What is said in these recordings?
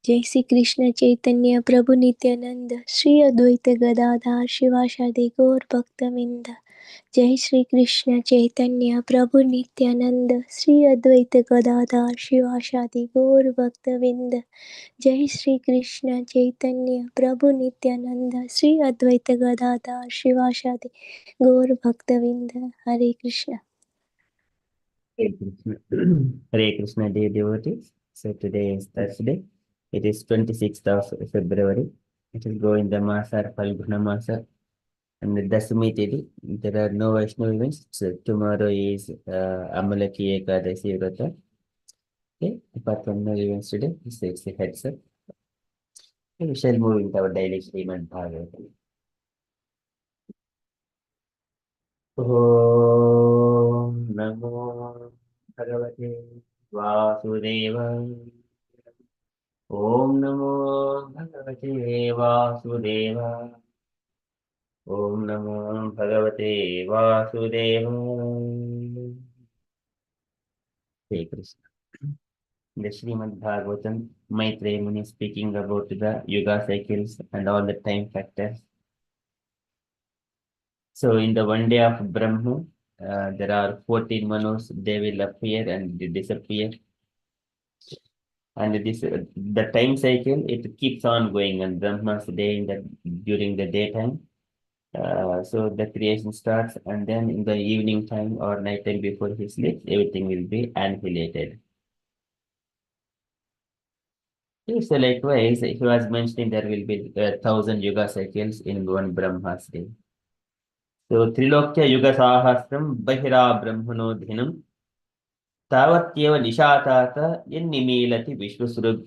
जय श्री कृष्ण चैतन्य प्रभु नित्यानंद श्री अद्वैत गदाधर शिवासादि गौर भक्तविंद। जय श्री कृष्ण चैतन्य प्रभु नित्यानंद श्री अद्वैत गदाधर शिवासादि गौर भक्तविंद। जय श्री कृष्ण चैतन्य प्रभु नित्यानंद श्री अद्वैत गदाधर शिवासादि गौर भक्तविंद। हरे Krishna. Hare Krishna. Hare Krishna, dear devotees. So today is Thursday. It is 26th of February. It is going the Masa, Falguna Masa, and the Dasami Tithi. There are no Vaishnav events. So tomorrow is Amalaki Ekadasi Vrata. Okay, apart from no events today, so it's a heads up. We shall move into our daily Srimad Bhagavatam. Om Namo Bhagavate Vasudevaya. Om Namo Bhagavate Vasudevaya. Om Namo Bhagavate Vasudevaya. Hare Krishna. The Srimad Bhagavatam, Maitreya Muni speaking about the Yuga cycles and all the time factors. So in the one day of Brahma, there are 14 Manus, they will appear and disappear. And this the time cycle, it keeps on going, and Brahma's day during the daytime. So the creation starts, and then in the evening time or night time before he sleeps, everything will be annihilated. Okay, so likewise, he was mentioning there will be 1,000 Yuga cycles in one Brahma's day. So Trilokya Yuga Sahasram Bahira Brahmano Dhinam Tavatyeva Nishatata Yennimilati Vishwasrug.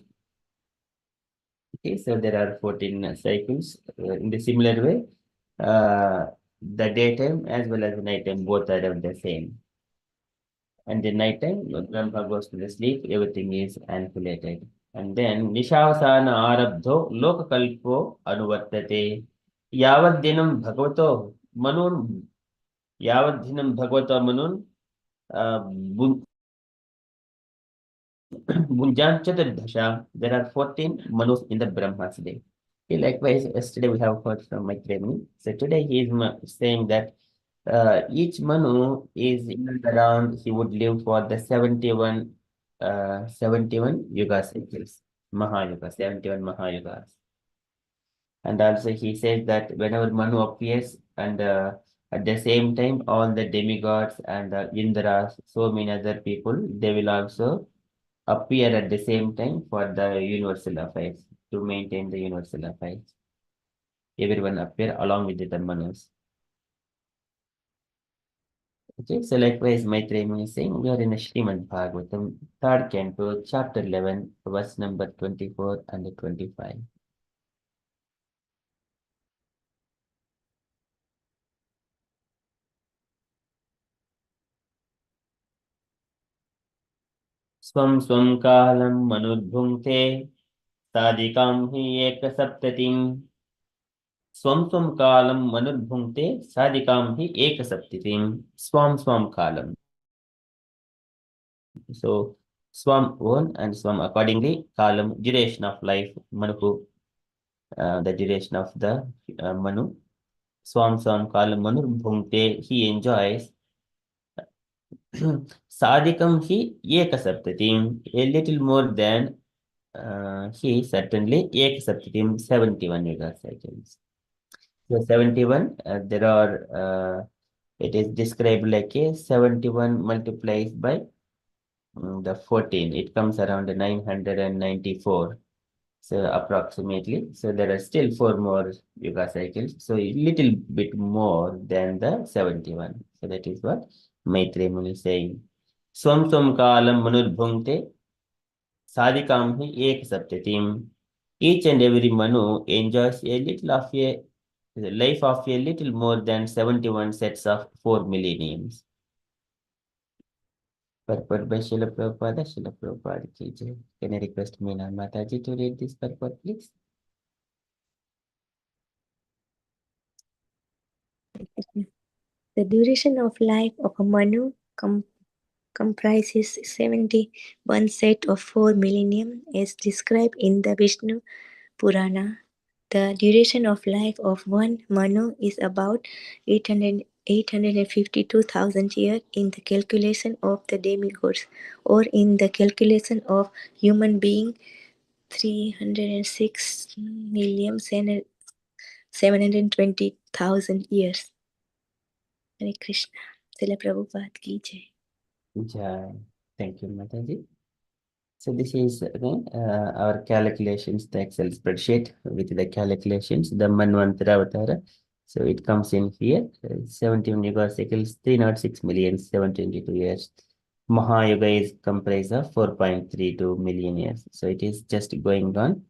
Okay, so there are 14 cycles. In the similar way, the daytime as well as the nighttime both are of the same. And the nighttime, Brahma goes to the sleep, everything is annihilated. And then Nishavasana Arabdho Lokakalpo Anuvartate. Yavadinam Bhagavato Manun Yavadinam Bhagavato Manun Bunjan there are 14 Manus in the Brahma's day. Okay, likewise, yesterday we have heard from Maitreya. So today he is saying that each Manu is around, he would live for the 71 Yuga cycles, Maha Yugas, 71 Maha Yugas. And also he says that whenever Manu appears, and at the same time, all the demigods and Indras, so many other people, they will also appear at the same time for the universal affairs, to maintain the universal affairs. Everyone appear along with the Manus. Okay, so likewise, Maitreya is saying we are in a Srimad Bhagavatam, third canto, chapter 11, verse number 24 and 25. Swam swam kalam manudbhungte sadikam hi ekasaptatim. Swam swam kalam manudbhungte sadikam hi ekasaptatim. Swam kalam. So Swam one and Swam accordingly, column duration of life, Manu, the duration of the Manu. Swam column Manu Bhungte, he enjoys. Sadikam he Ekasaptatim, a little more than he certainly Ekasaptatim, 71 Yuga cycles. So 71, there are it is described like a 71 multiplied by the 14, it comes around 994. So approximately, so there are still 4 more Yuga cycles, so a little bit more than the 71. So that is what Maitreya Muni is saying. Swam kalam manudbhungte sadikam hi ek saptatim. Each and every Manu enjoys a little of a the life of a little more than 71 sets of 4 millenniums. Purport by Srila Prabhupada ki jai. Can I request Meena Mataji to read this purport, please? The duration of life of a Manu comprises 71 set of 4 millennium as described in the Vishnu Purana. The duration of life of one Manu is about 852,000 years in the calculation of the demigods, or in the calculation of human being 306,720,000 years. Hare Krishna. Srila Prabhupada ki jai. Yeah, thank you, Mataji. So this is again our calculations, the Excel spreadsheet with the calculations, the Manvantara Avatara. So it comes in here, 71 Yuga cycles, 306,722 years. Maha Yuga is comprised of 4.32 million years. So it is just going on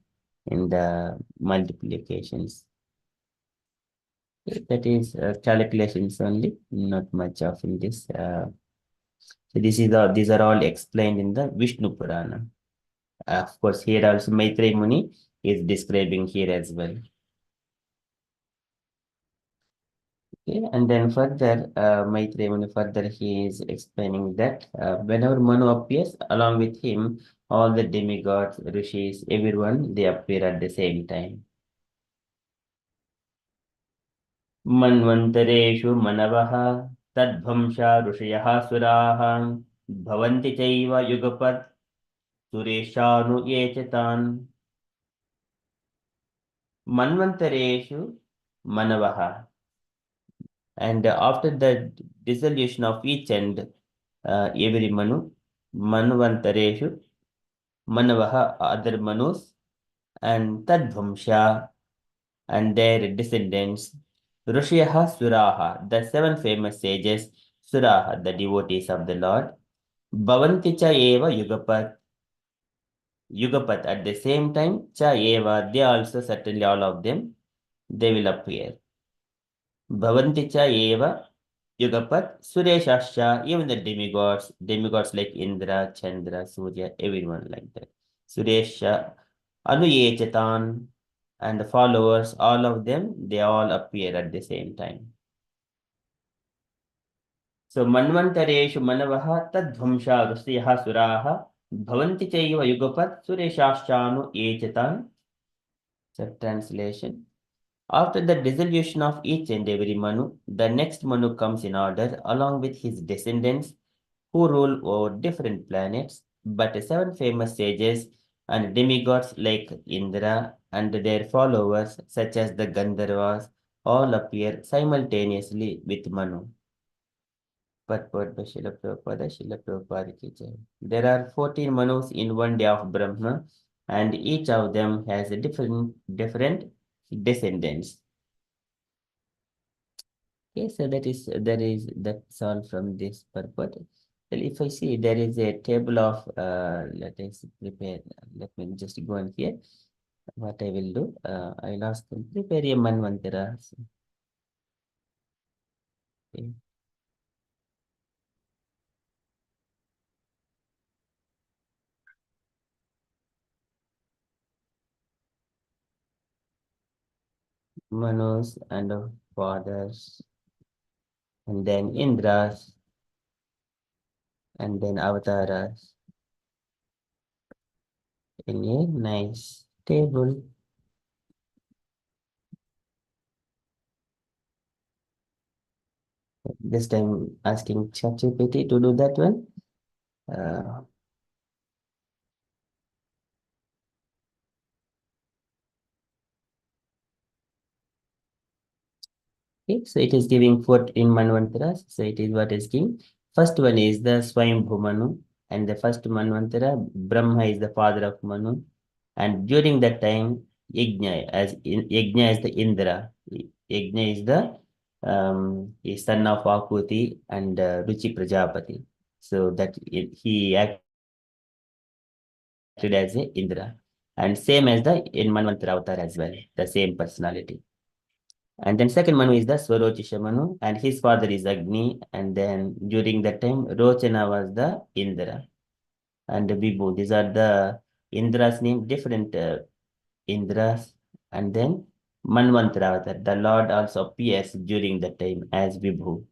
in the multiplications. That is calculations only, not much of in this. So these are all explained in the Vishnu Purana. Of course, here also Maitreya Muni is describing here as well. Okay, and then further, Maitreya Muni further he is explaining that whenever Manu appears, along with him, all the demigods, rishis, everyone, they appear at the same time. Manvantareshu manavaha tadbhamsha rishyaha suraha bhavanti chaiva yugapat sureshanu yechetan. Manvantareshu manavaha. And after the dissolution of each and every Manu, Manvantareshu, Manavaha, other Manus, and Tadvamsha, and their descendants, Rishyaha Suraha, the seven famous sages, Suraha, the devotees of the Lord, Bhavanticha Eva Yugapat, Yugapat at the same time, Cha Eva, they also, certainly all of them, they will appear. Bhavanticha Eva Yugapat, Sureshasha, even the demigods like Indra, Chandra, Surya, everyone like that. Suresha, Anuyechatan, and the followers, all of them, they all appear at the same time. So, Manvantareshu Manavaha Tadvamsha Rusyaha Suraha Bhavanti Chaiva Yugapat Sureshashanu Echatan. So, translation. After the dissolution of each and every Manu, the next Manu comes in order along with his descendants who rule over different planets, but seven famous sages and demigods like Indra and their followers, such as the Gandharvas, all appear simultaneously with Manu. Purport by Srila Prabhupada, Srila Prabhupada ki jai. There are 14 Manus in one day of Brahma, and each of them has a different descendants. Okay, so that's all from this purport. Well, if I see there is a table of let us prepare. Let me just go on here. What I will do, I'll ask them prepare a Manvantara. Okay. Manus and fathers, and then Indras, and then avatars in a nice table. Just I'm asking ChatGPT to do that one. Okay, so it is giving 14 Manvantaras. So it is what is giving. First one is the Swayambhu Manu, and the first Manvantara, Brahma is the father of Manu. And during that time, Yajna is the Indra. Yajna is the son of Akuti and Ruchi Prajapati. So that he acted as a Indra. And same as the in Manvantara avatar as well, the same personality. And then second Manu is the Swarochisha Manu, and his father is Agni. And then during that time, Rochana was the Indra and Vibhu. These are the Indra's name, different Indras. And then Manvantara, the Lord also appears during that time as Vibhu.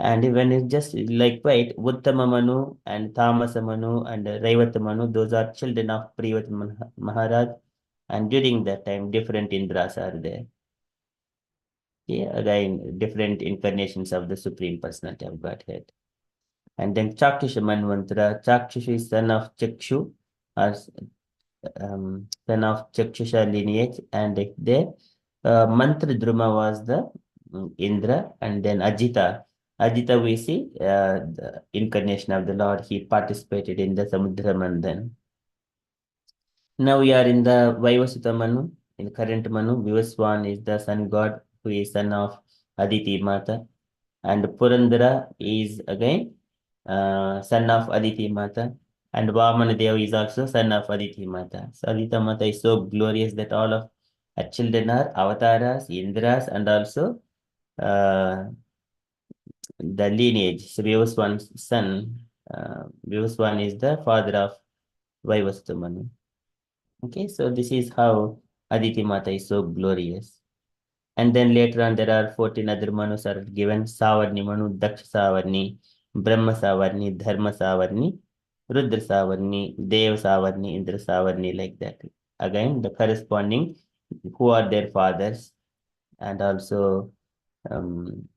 And when it's just like quite Uttama Manu and Tamasa Manu and Raivata Manu, those are children of Privat Maharaj. And during that time, different Indras are there. Yeah, again, different incarnations of the Supreme Personality of Godhead. And then Chaksha Manvantara. Chaksha is son of Chakshu, or son of Chakshusha lineage. And there, Mantra Druma was the Indra, and then Ajita. Ajita, we see the incarnation of the Lord. He participated in the Samudra Manthan. Now we are in the Vaivasvata Manu, in the current Manu. Vivasvan is the sun god, who is son of Aditi Mata. And Purandara is again son of Aditi Mata. And Vamanadev is also son of Aditi Mata. So Aditi Mata is so glorious that all of her children are avatars, Indras, and also uh, the lineage. So Vivasvan's son, Vivasvan is the father of Vaivasvata Manu. Okay, so this is how Aditi Mata is so glorious. And then later on, there are 14 other Manus are given: Savarni Manu, Daksha Savarni, Brahma Savarni, Dharma Savarni, Rudra Savarni, Dev Savarni, Indra Savarni, like that. Again, the corresponding who are their fathers, and also um,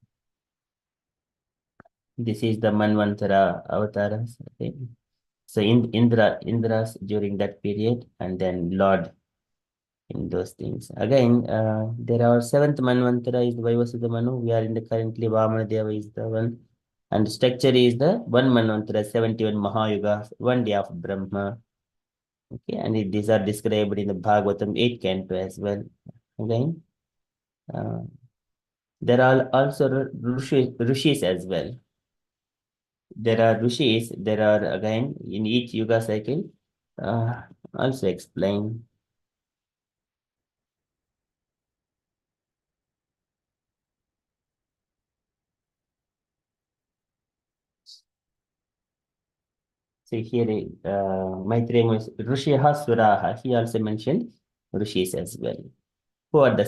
this is the Manvantara avatars. Okay. So Indras during that period, and then Lord in those things. Again, there are seventh Manvantara is the Vaivasvata Manu. We are in the currently Vamanadeva is the one. And structure is the one Manvantara, 71 Maha Yugas, 1 day of Brahma. Okay, and these are described in the Bhagavatam 8 Canto as well. Again, uh, there are also rishis as well. There are rishis, there are again in each Yuga cycle, uh, also explain. So here, Maitreya Rishiha Suraha, he also mentioned Rishis as well. Who are the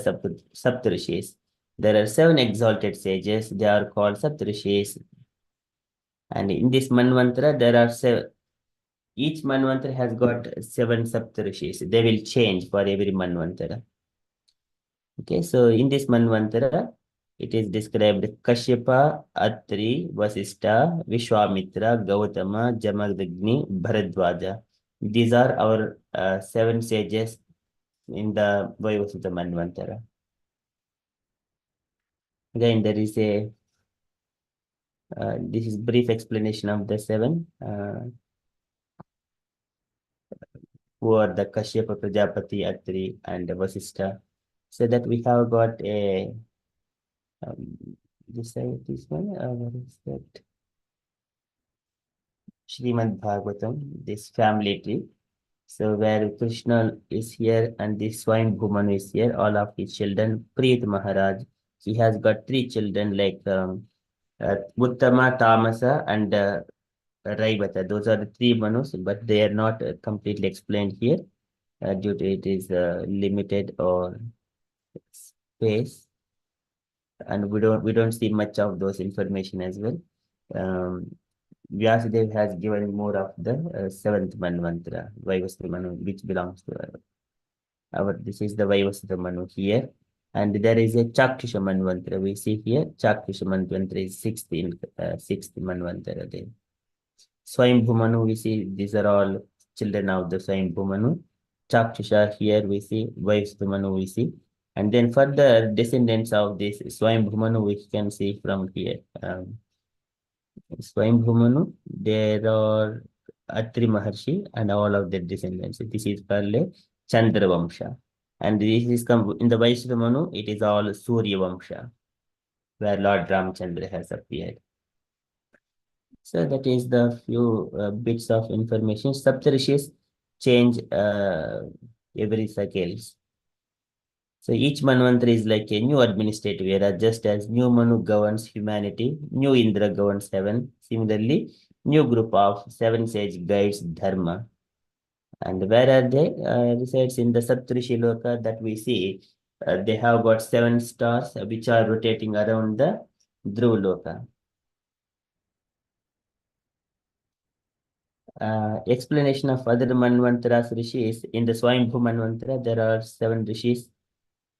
Saptarishis? There are 7 exalted sages, they are called Saptarishis. And in this Manvantara, there are 7. Each Manvantara has got 7 Saptarishis. They will change for every Manvantara. Okay, so in this Manvantara, it is described Kashyapa, Atri, Vasista, Vishwamitra, Gautama, Jamadagni, Bharadwaja. These are our 7 sages in the Vaivasvata Manvantara. Again, there is a this is brief explanation of the 7 who are the Kashyapa, Prajapati, Atri, and Vasista. So that we have got a this one, what is that? Srimad Bhagavatam, this family tree. So where Krishna is here and this Swayambhu Manu is here, all of his children, Priyat Maharaj, he has got 3 children like Uttama, Tamasa, and Raivata. Those are the 3 Manus, but they are not completely explained here due to it is limited or space, and we don't see much of those information as well. Vyasadeva has given more of the 7th Manvantara, Vaivasvata Manu, which belongs to this is the Vaivasvata Manu here. And there is a Chaksha Manvantara. We see here, Chaksha Manvantara is 6th Manvantara there. Swayambhu Manu, we see these are all children of the Swayambhu Manu. Chaksha here we see, Vaivasvata Manu we see. And then further descendants of this Swayambhu Manu we can see from here. Swayambhu Manu, there are Atri Maharshi and all of their descendants. This is called Chandra Vamsha. And this is in the Vaishnava Manu, it is all Surya Vamsha, where Lord Ramchandra has appeared. So that is the few bits of information. Saptarishis change every cycles. So each Manvantara is like a new administrative era, just as new Manu governs humanity, new Indra governs heaven. Similarly, new group of 7 sage guides Dharma. And where are they? Resides in the Saptarishi Loka that we see. They have got 7 stars which are rotating around the Dhruva Loka. explanation of other Manvantaras rishis. In the Swayambhu Manvantara, there are 7 rishis.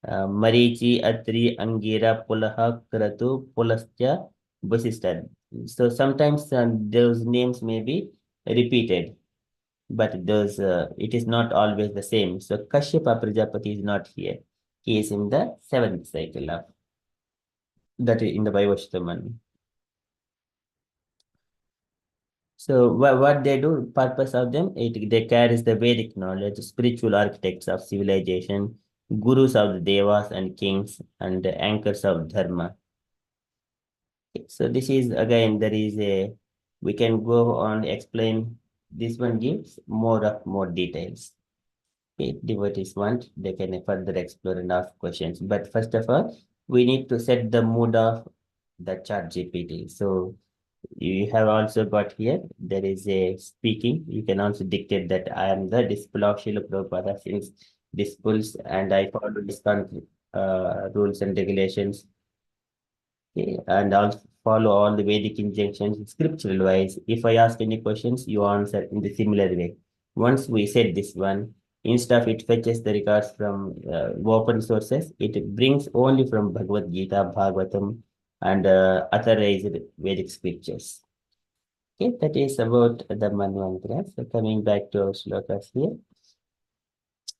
Marichi, Atri, Angira, Pulaha, Kratu, Pulasya, Vasistha. So sometimes those names may be repeated, but those it is not always the same. So Kashyapa Prajapati is not here. He is in the 7th cycle of that is in the Vaivasvata Manu. So what they do, purpose of them, they carries the Vedic knowledge, spiritual architects of civilization, gurus of the devas and kings, and the anchors of dharma. So this is again, there is a, we can go on explain, this one gives more details. Okay, devotees want, they can further explore and ask questions. But first of all, we need to set the mood of the chat GPT. So you have also got here, there is a speaking. You can also dictate that I am the disciple of Srila Prabhupada since disciples and I follow this rules and regulations. Okay, and also follow all the Vedic injunctions scriptural wise. If I ask any questions, you answer in the similar way. Once we said this one, instead of it fetches the records from open sources, it brings only from Bhagavad Gita, Bhagavatam, and authorized Vedic scriptures. Okay, that is about the Manvantara. So coming back to our shlokas here.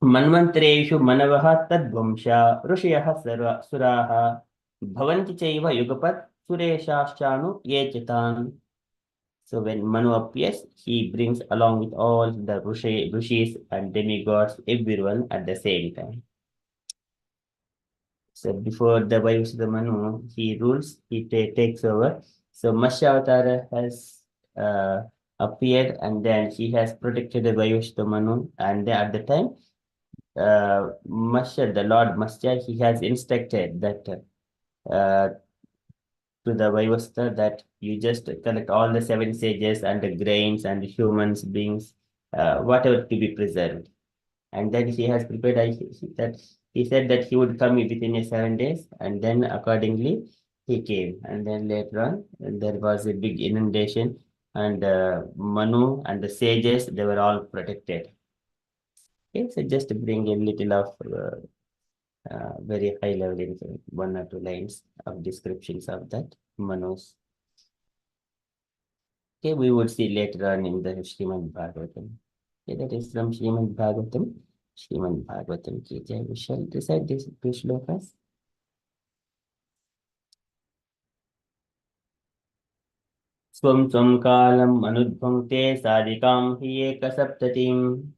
Manvantreshu manavaha tadvamsha ऋषयः suraha bhavanti chaiva yugapat sureshashchanu yechitan. So when Manu appears, he brings along with all the rishis and demigods, everyone at the same time. So before the Vaivasvata Manu, he rules, he takes over. So Matsya has appeared and then he has protected the Vaivasvata Manu, and then at the time, Matsya, the Lord Matsya, he has instructed that to the Vaivasvata that you just collect all the 7 sages and the grains and the humans, beings, whatever to be preserved. And then he has prepared, he said that he would come within 7 days, and then accordingly he came. And then later on, there was a big inundation, and Manu and the sages, they were all protected. Okay, so just to bring a little of very high level info, 1 or 2 lines of descriptions of that Manus. Okay, we would see later on in the Srimad Bhagavatam. Okay, that is from Srimad Bhagavatam. Srimad Bhagavatam ki jai. We shall recite these 2 shlokas. Swam swam kalam anudbhangte sadikam hi ekasaptatim.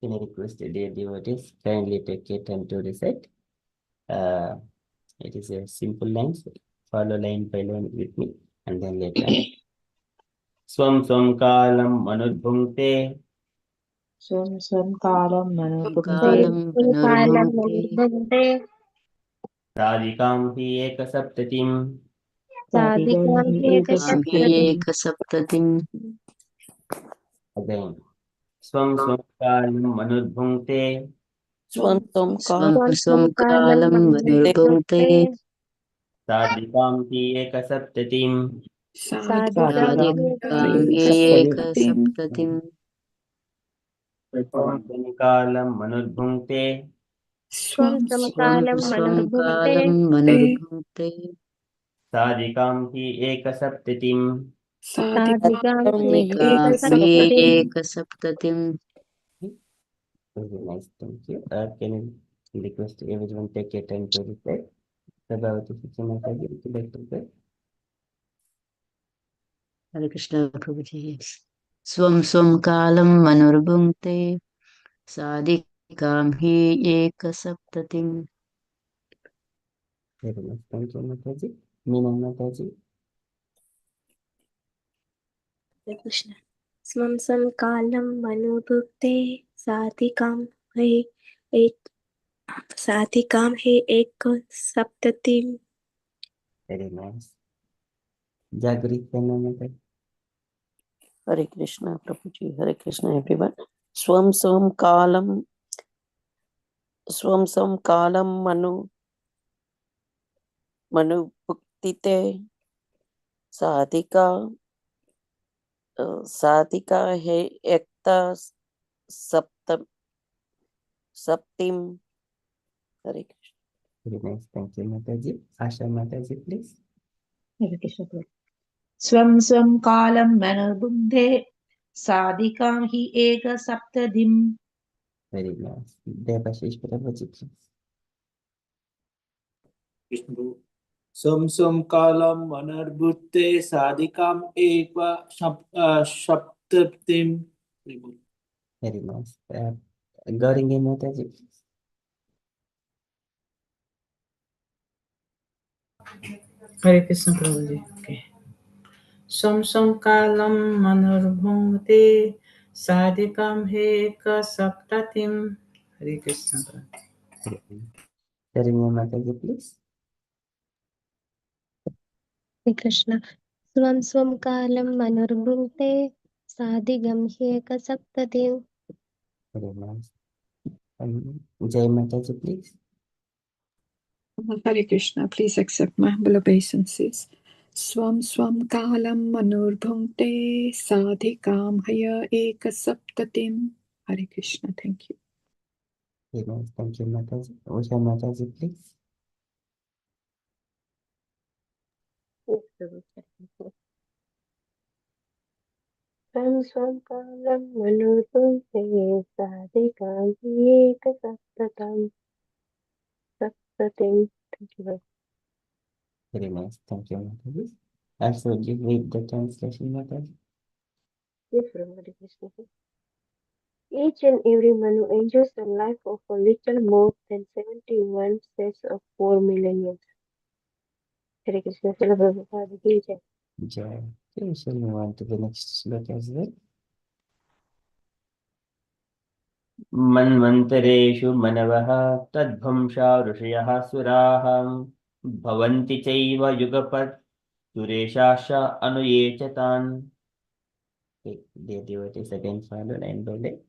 Can I request the dear devotees kindly take your time to recite? It is a simple line, so follow line by line with me, and then later. Swam swam kalam anudbhangte Swam swam kalam manubhukte Kalam manurvante sadikam hi ekasaptatim. sadikam hi kam hi ekasaptatim. ekasaptatim Again. Swam swam kalam anudbhangte Swam swam kalam manurvante sadikam hi ekasaptatim. Sadikam hi sadikam hi ekasaptatim Swam swam kalam anudbhangte Swam swam samakalam swam manubhukte kalam manurvante sadikam hi ekasaptatim. sadhikam kam hi ekasaptatim. ekasaptatim. Very nice, thank you. Can I request everyone take your time to recite? Prabhavati Sachinataji, would you like to pray? Hare Krishna Prabhuji. Swam swam kalam manurvante sadikam hi ekasaptatim. Very nice, thank you, Mataji. Meena Mataji. Hare Krishna. Swam sam kalam manubhukte sadhikam hai ek sadhikam hai ek saptatim. Very nice. Jagrit Mataji. Hare Krishna Prabhuji, Hare Krishna everyone. Swam kalam manu bhuktite sadhika साधिका है एकता सप्तिम। हरे Krishna. Very nice. Thank you, Mataji. Asha Mataji, please. Hare Krishna Prabhu. Swam swam kalam manubundhe sadikam hi eka saptadim. Very nice. Devashish Prabhuji, please. Vishnu स्वम स्वम कालम अनर्भुते साधिकाम एक सप्ततिम। Very nice. Gauringi Mataji, please. Hare Krishna Prabhuji. Okay. Som som kalam manarbhungte sadikam heka saptatim. Hare Krishna Prabhuji. Gauringi Mataji, please. Hare Krishna. Swam swam kalam manurбhunte साधिगं ह्येकसप्ततिम्. Very nice. Jai Mataji, please. Hare Krishna, please accept my humble obeisances. Swam swam kalam manurbhunte sadhikam haya ekasaptatim. Hare Krishna, thank you. Very nice. Thank you, Mataji. Usha Mataji, please. Swam swam kalam manurбhunte साधिगं ह्येकसप्ततिम्. Thank you very much. Very nice. Thank you, Mataji. Also, give read the translation, Mataji. Yes, Hare Krishna. Each and every Manu enjoys a life of a little more than 71 sets of 4 millenniums. Hare Krishna, Srila Prabhupada ki jai. Jai. Okay, shall we move on to the next sloka as well? मन्वन्तरेषु मनवः तद्भंशा ऋषयः सुराः भवन्ति चैव युगपत् सुरेशाश्च अनुये च तान्. The devotees again follow line by line.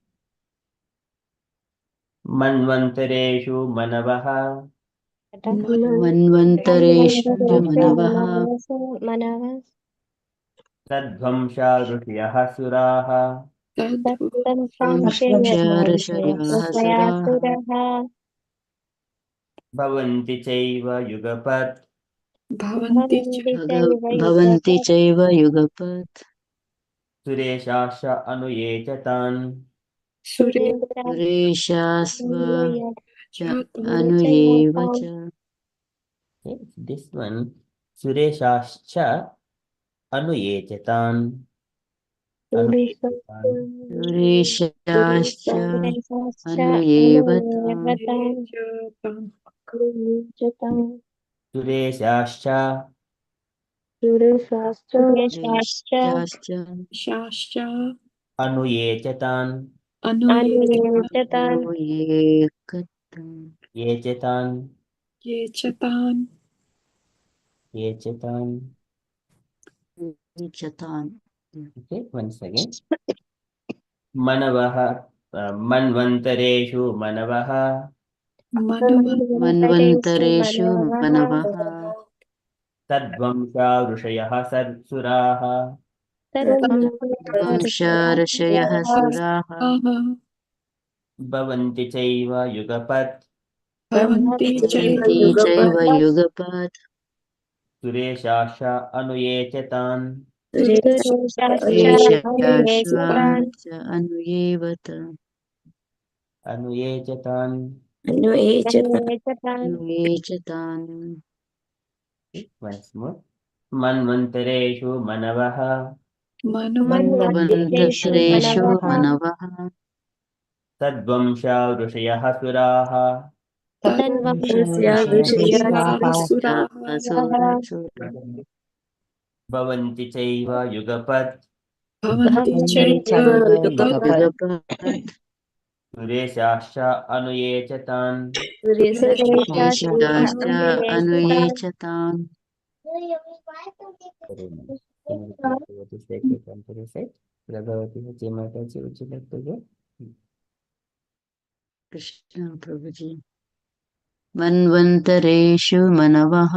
मन्वन्तरेषु मनवः मन्वन्तरेषु मनवः Manavas तद्भंशा ऋषयः सुराः Tattam ऋषयः सुराः Samshaya भवन्ति चैव युगपत् Bhavanti भवन्ति चैव युगपत् सुरेशाश्च अनुये च तान्. सुरेशास्व च अनुयेव च. Okay, this one Sureshascha Anuyetatam. सुरेशाश्च अनुयेव ताम्. Sureshascha सुरेशाश्च Shascha Anuyetatam. Anuyechatan अनुयेकताम्. Yechetan. Yechatan. Yechetan. चतान्. Okay, once again. Manavaha Manvantareshu Manavaha मन्वन्तरेषु मनवः Tadvamsha Rushayaha Suraha वंशा ऋषयः सुराः Bhavanti Chaiva Yugapat Bhavanti भवन्ति चैव युगपत् Sureshasha Anuyetatam. सुरेशाश्व च अनुयेव ताम्. Anuyetatam. अनुये च तान्. Once more. Manvantareshu Manavaha मन्वन्तरेषु मनवः Tadvamsha Rushayaha Suraha असुराः Bhavanti Chaiva Yugapat Bhavanti युगपत् Sureshascha Anuyetatam. सुरेशाश्च अनुये च तान्. कृष्ण प्रभुजी. मन्वन्तरेषु मनवः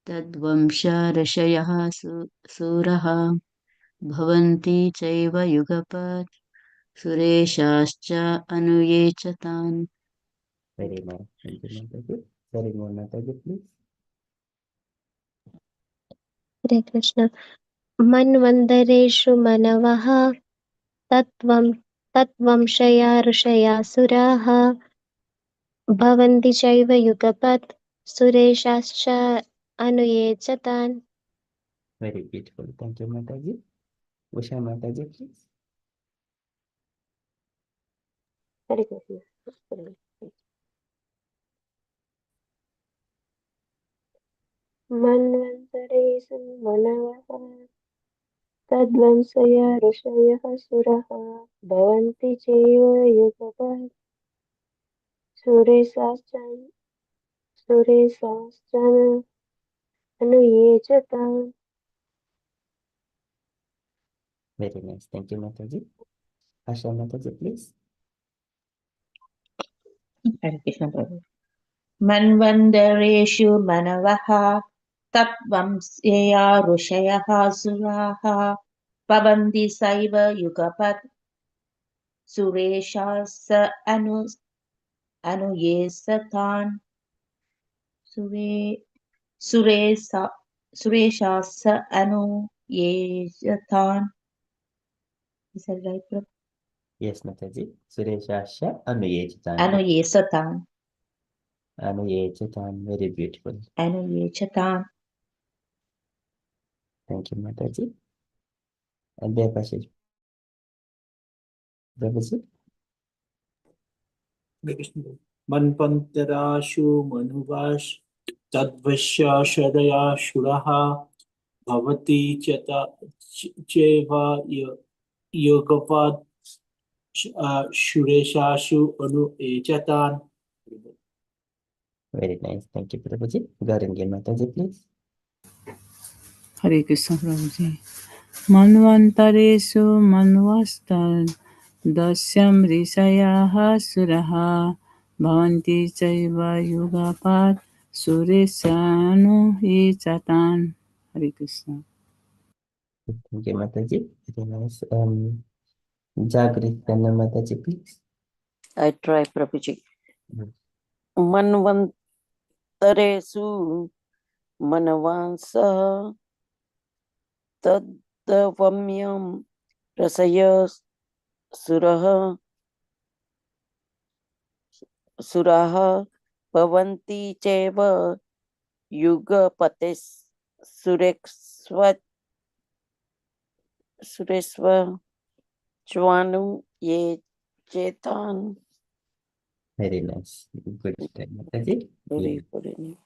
तद्वंशा ऋषयः सूरः भवन्ति चैव युगपत् सुरेशाश्च अनुये च तान्. Very nice. Thank you, Mataji. Sorry, more Mataji, please. Hare Krishna. मन्वन्तरेषु मनवः तत्त्वंशया ऋषया सुराः भवन्ति चैव युगपत् सुरेशाश्च अनुये च तान्. Very beautiful. Thank you, Mataji. Usha Mataji, please. Hare Krishna. मन्वन्तरेषु मनवः तद्वंशया ऋषयः सुरः भवन्ति चैव युगपत् सुरेशाश्च अनुये च तान्. Very nice. Thank you, Mataji. Asha Mataji, please. Hare Krishna Prabhu. Manvantareshu manavaha tatvamsya ऋषयः सुराः भवन्ति सैव युगपत् सुरेशास अनुये तान्. सुरेशास अनुये तान्. Is that right, Prabhu? Yes, Mataji. Sureshasha Anuyechatan. Anuye taन्. Anuyechatan. Very beautiful. Anuye taन्. Thank you, Mataji. And their passage. Prabhuji. Manvantarashu manuvash tadvasya shadaya shuraha bhavati cheva yogavad shureshashu anu echatan. Very nice. Thank you, Prabhuji. Garangi Mataji, please. Hare Krishna Prabhuji. Manvantaresu manvastad dasyam rishayaha suraha bhavanti chaiva yugapat suresanu ichatan. Hare Krishna. Thank you, Mataji. Very nice. Jagrit Kanna Mataji, please. I try, Prabhuji. Manvantaresu manvansa tadvamyam rasaya suraha bhavanti cheva yugapates suresva chvanu ye chetan. Very nice. Good time, Mataji. Very good.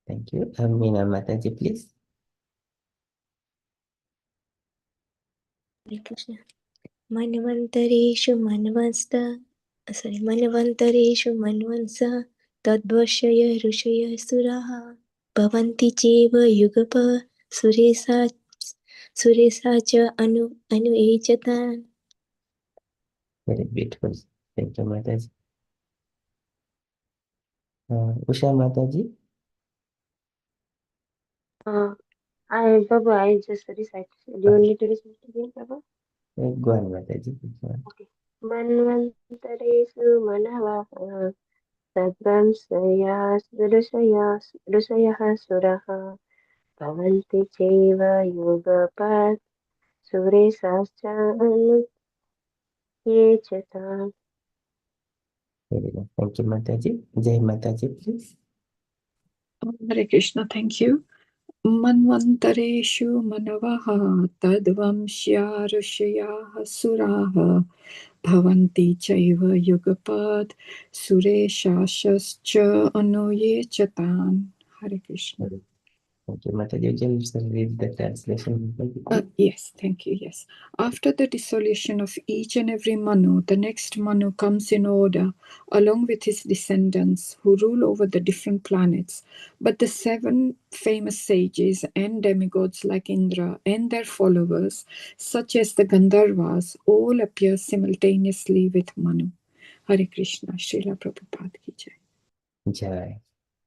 Thank you. Meena Mataji, please. Hare Krishna. Manvantareshu manvansa tadvashaya ऋषयः सुराः भवन्ति चैव युगपत् सुरेशा च अनुये च तान्. Very beautiful. Thank you, Mataji. Usha Mataji. I just recite. Do you need to recite again, Prabhu? Go on, Mataji. Okay. Manvantaresu manavah tadvamsaya ऋषयः सुरः भवन्ति चैव युगपत् सुरेशाश्च अनुये च तान्. Very nice. Thank you, Mataji. Jai Mataji, please. Hare Krishna, thank you. Manvantareshu manavaha tadvamsya ऋषयः सुराः bhavanti chaiva yugapat sureshascha अनुये च तान्. Hare Krishna. Thank you, Mataji. Can you read the translation? Yes, thank you. Yes. After the dissolution of each and every Manu, the next Manu comes in order, along with his descendants, who rule over the different planets. But the 7 famous sages and demigods like Indra and their followers, such as the Gandharvas, all appear simultaneously with Manu. Hare Krishna. Srila Prabhupada ki jai. Jai.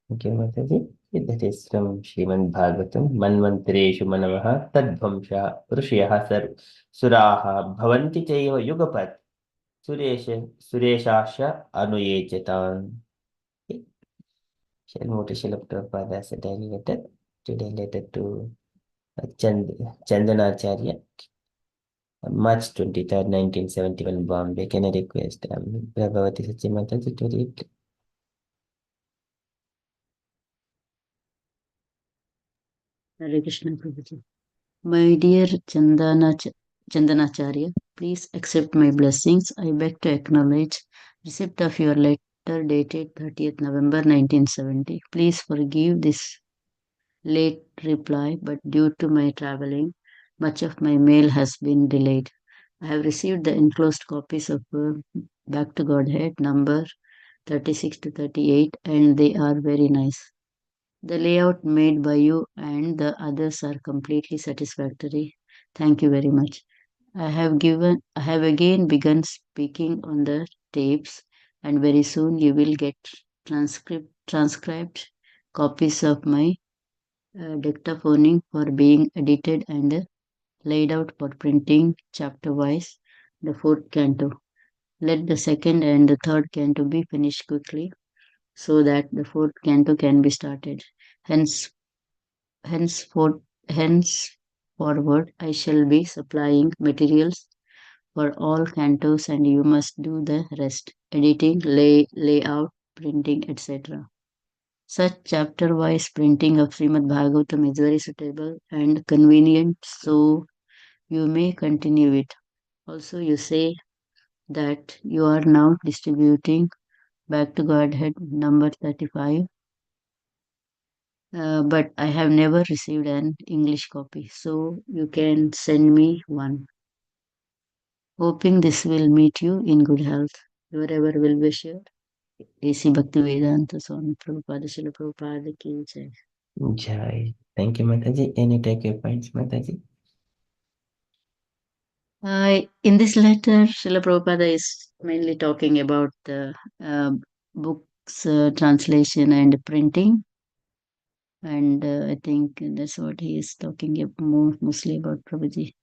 Thank you, Mataji. That is from Srimad Bhagavatam. Manvantareshu manavaha tadvamsha ऋषयः suraha bhavanti chaiva yugapat sureshasya anuyechatan. Shri Srila Prabhupada has a daily letter, today letter to Chandanacharya, March 23rd, 1971, Bombay. Can I request Prabhavati Sachimataji to read? Hare Krishna Prabhuji. My dear Chandanacharya, please accept my blessings. I beg to acknowledge receipt of your letter dated 30th November 1970. Please forgive this late reply, but due to my traveling, much of my mail has been delayed. I have received the enclosed copies of Back to Godhead number 36 to 38, and they are very nice. The layout made by you and the others are completely satisfactory. Thank you very much. I have again begun speaking on the tapes, and very soon you will get transcribed copies of my dictaphoning for being edited and laid out for printing chapter wise the fourth canto. Let the second and the third canto be finished quickly so that the fourth canto can be started. Hence, henceforth, henceforward, I shall be supplying materials for all cantos, and you must do the rest: editing, layout, printing, etc. Such chapter-wise printing of Srimad Bhagavatam is very suitable and convenient, so you may continue it. Also, you say that you are now distributing Back to Godhead number 35, but I have never received an English copy, so you can send me one. Hoping this will meet you in good health. Your ever will wisher, A.C. Bhaktivedanta Swami Prabhupada Srila Prabhupada Ki Jai. Jai. Thank you, Mataji. Any takeaway points, Mataji? In this letter, Srila Prabhupada is mainly talking about the books translation and printing, and I think that's what he is talking mostly about, Prabhuji.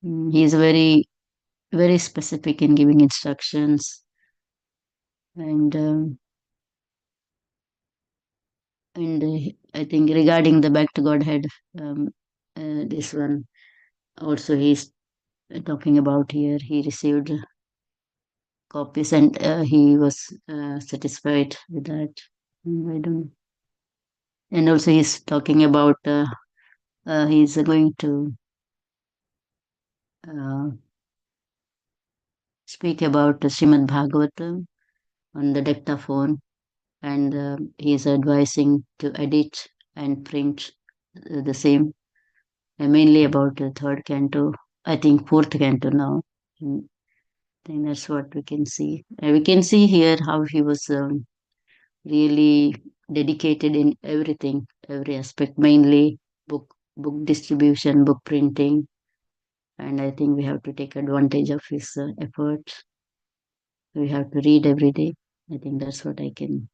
He is very, very specific in giving instructions, and I think regarding the Back to Godhead, this one also he's talking about here. He received copies and he was satisfied with that. I don't know. And also he's talking about he's going to uh, speak about Srimad Bhagavatam on the dictaphone, and he's advising to edit and print the same, mainly about the third canto, I think fourth canto now. I think that's what we can see. We can see here how he was really dedicated in everything, every aspect, mainly book distribution, book printing, and I think we have to take advantage of his effort. We have to read every day. I think that's what I can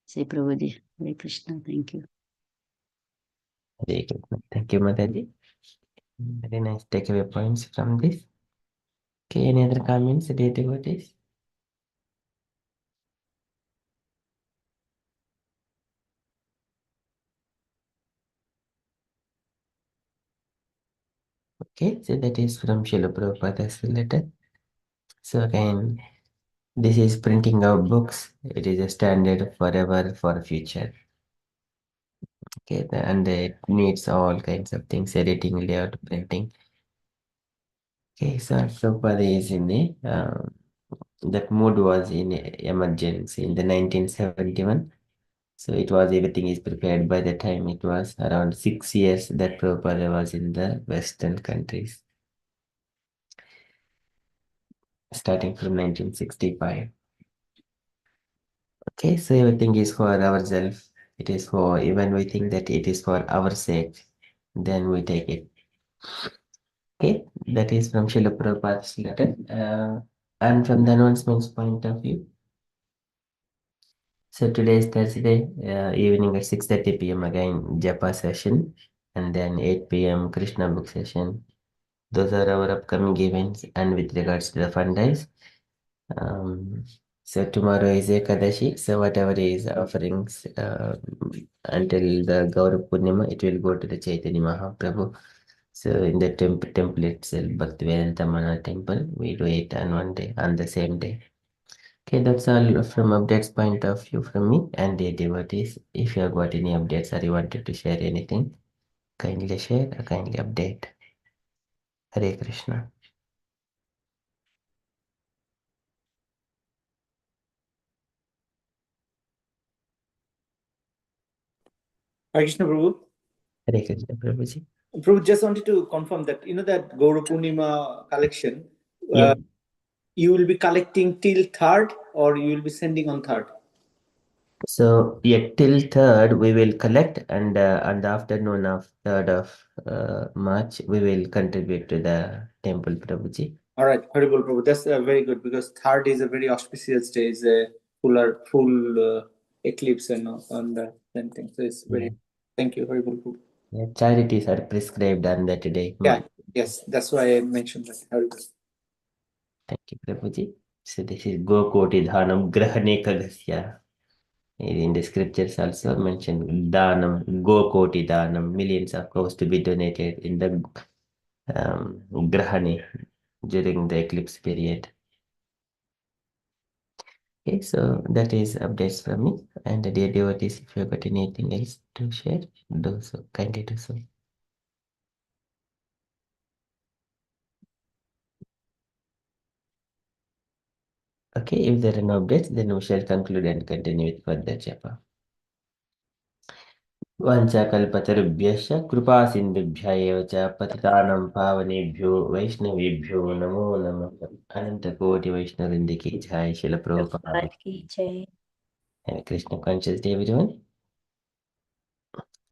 say, Prabhuji. Hare Krishna. Thank you. Hare Krishna. Thank you, Mataji. Very nice takeaway points from this. Okay, any other comments related to this? Okay, so that is from Srila Prabhupada's letter. So again, this is printing out books. It is a standard forever for future. Okay, and it needs all kinds of things, editing, layout, printing. Okay, so Prabhupada is in the, that mood was in emergency in the 1971. So it was, everything is prepared. By the time it was around 6 years that Prabhupada was in the Western countries, starting from 1965. Okay, so everything is for ourselves. It is for, even we think that it is for our sake, then we take it. Okay, that is from Srila Prabhupada's letter. And from the announcements point of view, So today is Thursday evening at 6:30 p.m. again Japa session, and then 8 p.m. Krishna book session. Those are our upcoming events. And with regards to the fun days, so tomorrow is Ekadashi. So whatever is offerings until the Gaurav Purnima, it will go to the Chaitanya Mahaprabhu. So in the temple itself, Bhaktivedanta Mana temple, we do it on one day, on the same day. Okay, that's all from updates point of view from me and the devotees. If you have got any updates or you wanted to share anything, kindly share or kindly update. Hare Krishna. Hare Krishna, Prabhu. Hare Krishna, Prabhuji. Prabhu, just wanted to confirm that, that Gaura Purnima collection, Yeah. you will be collecting till 3rd or you will be sending on 3rd? So yeah, till 3rd we will collect, and on the afternoon of 3rd of March we will contribute to the temple, Prabhuji. All right, Haribol Prabhu, that's very good, because 3rd is a very auspicious day. It's a full eclipse and on the same thing. So it's very. Thank you, Haribol Prabhu. Yeah, charities are prescribed on that day. Yeah, yes, that's why I mentioned that. Haribol. Thank you, Prabhuji. So this is Gokoti Dhanam Grahane Kalasya. In the scriptures also mentioned Dhanam, Gokoti Dhanam, millions of cows to be donated in the Grahane during the eclipse period. Okay, so that is updates from me. And dear devotees, if you have got anything else to share, do so, kindly do so. Okay, if there are no updates, then we shall conclude and continue with further japa. वाञ्छाकल्पतरुभ्यश्च कृपासिन्धुभ्य एव च पतितानां पावनेभ्यो वैष्णवेभ्यो नमो नमः अनंतकोटि वैष्णववृंद की जय श्रील प्रभुपाद की जय. Have a Krishna conscious day, everyone.